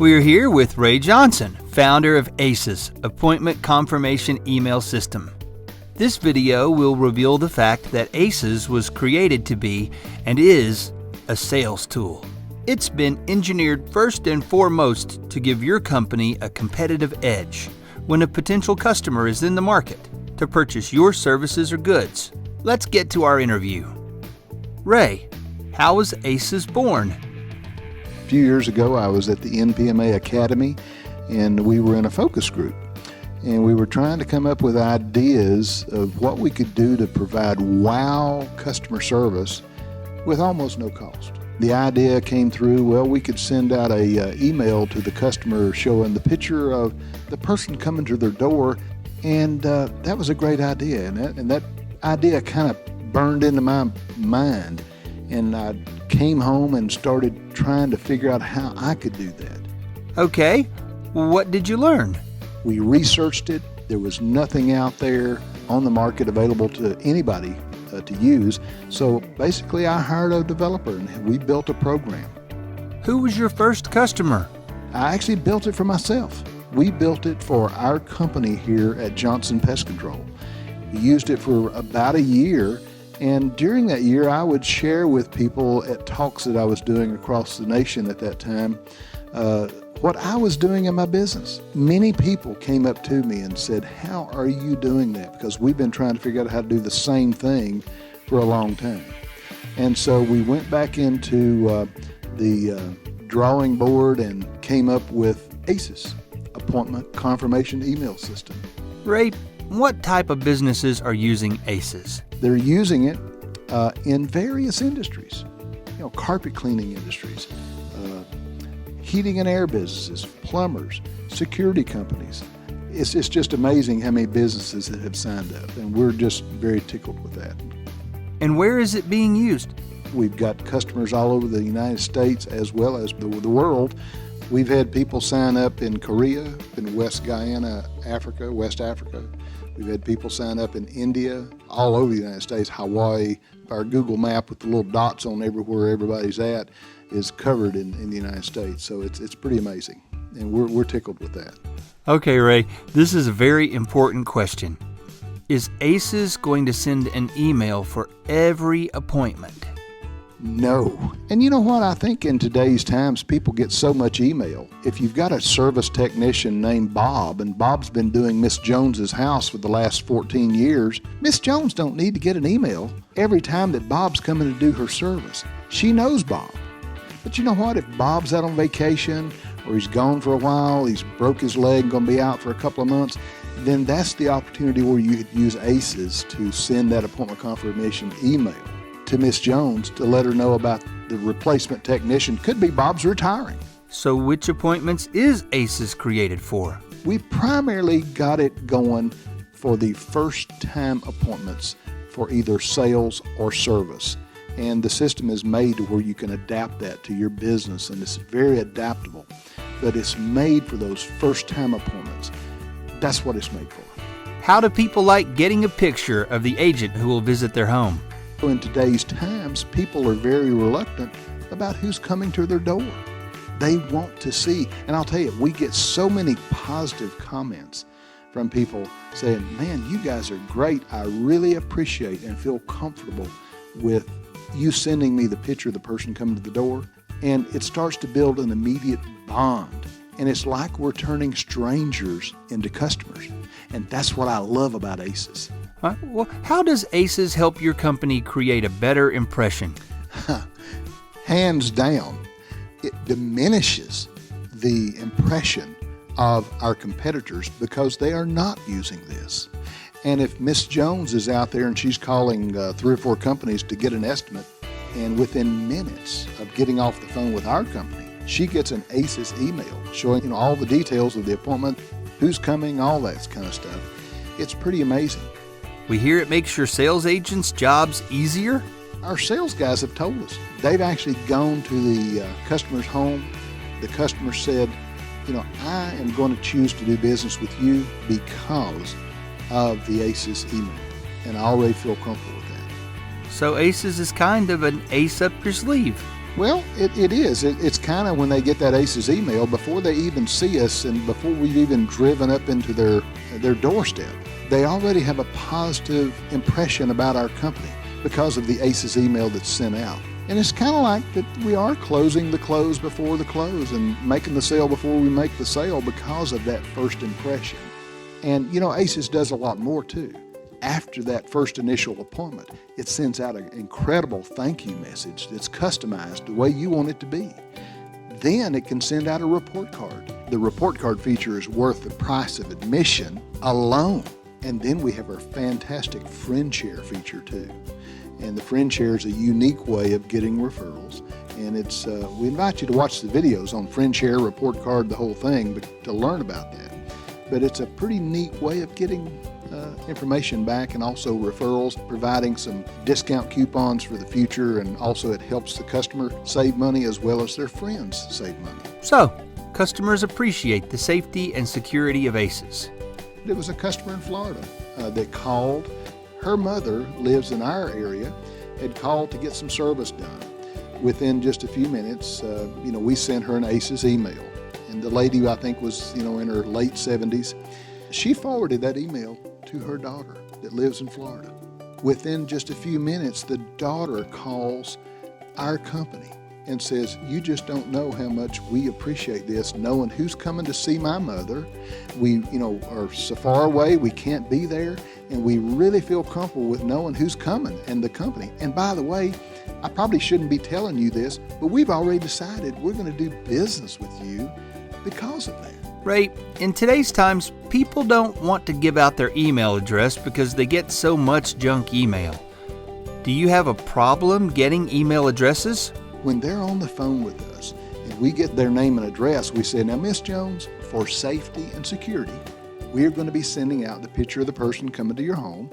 We're here with Ray Johnson, founder of ACES, Appointment Confirmation Email System. This video will reveal the fact that ACES was created to be and is a sales tool. It's been engineered first and foremost to give your company a competitive edge when a potential customer is in the market to purchase your services or goods. Let's get to our interview. Ray, how was ACES born? A few years ago, I was at the NPMA Academy, and we were in a focus group. And we were trying to come up with ideas of what we could do to provide wow customer service with almost no cost. The idea came through, well, we could send out a email to the customer showing the picture of the person coming to their door, and that was a great idea. And that idea kind of burned into my mind, and I came home and started trying to figure out how I could do that. Okay, what did you learn? We researched it. There was nothing out there on the market available to anybody to use. So basically I hired a developer and we built a program. Who was your first customer? I actually built it for myself. We built it for our company here at Johnson Pest Control. We used it for about a year, and during that year I would share with people at talks that I was doing across the nation at that time what I was doing in my business. Many people came up to me and said, how are you doing that? Because we've been trying to figure out how to do the same thing for a long time. And so we went back into the drawing board and came up with ACES, Appointment Confirmation Email System. Ray, what type of businesses are using ACES? They're using it in various industries, carpet cleaning industries, heating and air businesses, plumbers, security companies. It's just amazing how many businesses that have signed up, and we're just very tickled with that. And where is it being used? We've got customers all over the United States as well as the world. We've had people sign up in Korea, in West Guyana, Africa, West Africa. We've had people sign up in India, all over the United States, Hawaii. Our Google map with the little dots on everywhere everybody's at is covered in the United States. So it's pretty amazing, and we're tickled with that. Okay, Ray, this is a very important question. Is ACES going to send an email for every appointment? No. And you know what? I think in today's times, people get so much email. If you've got a service technician named Bob, and Bob's been doing Miss Jones's house for the last 14 years, Miss Jones don't need to get an email every time that Bob's coming to do her service. She knows Bob. But you know what? If Bob's out on vacation or he's gone for a while, he's broke his leg, going to be out for a couple of months, then that's the opportunity where you could use ACES to send that appointment confirmation email to Miss Jones to let her know about the replacement technician. Could be Bob's retiring. So which appointments is ACES created for? We primarily got it going for the first-time appointments for either sales or service. And the system is made to where you can adapt that to your business, and it's very adaptable. But it's made for those first-time appointments. That's what it's made for. How do people like getting a picture of the agent who will visit their home? In today's times, people are very reluctant about who's coming to their door. They want to see, and I'll tell you, we get so many positive comments from people saying, man, you guys are great. I really appreciate and feel comfortable with you sending me the picture of the person coming to the door. And it starts to build an immediate bond. And it's like we're turning strangers into customers. And that's what I love about ACES. Well, how does ACES help your company create a better impression? Hands down, it diminishes the impression of our competitors because they are not using this. And if Miss Jones is out there and she's calling 3 or 4 companies to get an estimate, and within minutes of getting off the phone with our company, she gets an ACES email showing all the details of the appointment, who's coming, all that kind of stuff. It's pretty amazing. We hear it makes your sales agents' jobs easier? Our sales guys have told us. They've actually gone to the customer's home. The customer said, I am going to choose to do business with you because of the ACES email, and I already feel comfortable with that. So ACES is kind of an ace up your sleeve. Well, it is. It's kind of when they get that ACES email, before they even see us and before we've even driven up into their doorstep, they already have a positive impression about our company because of the ACES email that's sent out. And it's kind of like that we are closing the close before the close and making the sale before we make the sale because of that first impression. And ACES does a lot more too. After that first initial appointment, it sends out an incredible thank you message that's customized the way you want it to be. Then it can send out a report card. The report card feature is worth the price of admission alone. And then we have our fantastic friend share feature too. And the friend share is a unique way of getting referrals. And it's we invite you to watch the videos on friend share, report card, the whole thing, to learn about that. But it's a pretty neat way of getting information back, and also referrals, providing some discount coupons for the future, and also it helps the customer save money as well as their friends save money. So, customers appreciate the safety and security of ACES. There was a customer in Florida that called. Her mother lives in our area, had called to get some service done. Within just a few minutes, we sent her an ACES email. And the lady, I think, was, in her late 70s. She forwarded that email to her daughter that lives in Florida. Within just a few minutes, the daughter calls our company and says, "You just don't know how much we appreciate this, knowing who's coming to see my mother. We, are so far away, we can't be there, and we really feel comfortable with knowing who's coming and the company. And by the way, I probably shouldn't be telling you this, but we've already decided we're going to do business with you because of that." Ray, in today's times, people don't want to give out their email address because they get so much junk email. Do you have a problem getting email addresses? When they're on the phone with us and we get their name and address, we say, "Now, Miss Jones, for safety and security, we are going to be sending out the picture of the person coming to your home.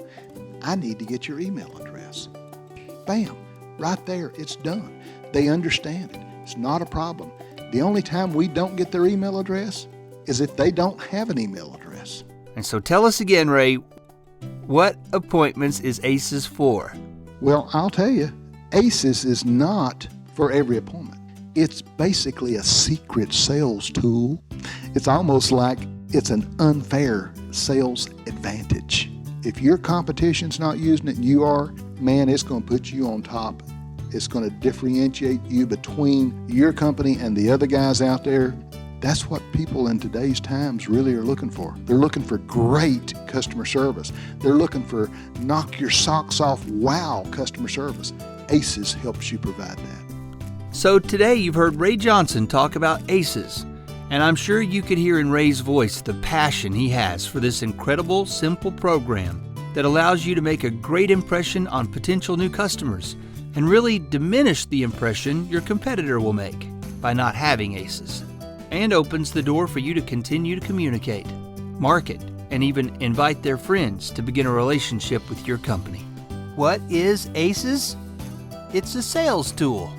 I need to get your email address." Bam, right there, it's done. They understand it. It's not a problem. The only time we don't get their email address is if they don't have an email address. And so tell us again, Ray, what appointments is ACES for? Well, I'll tell you, ACES is not for every appointment. It's basically a secret sales tool. It's almost like it's an unfair sales advantage. If your competition's not using it and you are, man, it's going to put you on top. It's going to differentiate you between your company and the other guys out there. That's what people in today's times really are looking for. They're looking for great customer service. They're looking for knock your socks off, wow customer service. ACES helps you provide that. So today you've heard Ray Johnson talk about ACES, and I'm sure you could hear in Ray's voice the passion he has for this incredible, simple program that allows you to make a great impression on potential new customers and really diminish the impression your competitor will make by not having ACES, and opens the door for you to continue to communicate, market, and even invite their friends to begin a relationship with your company. What is ACES? It's a sales tool.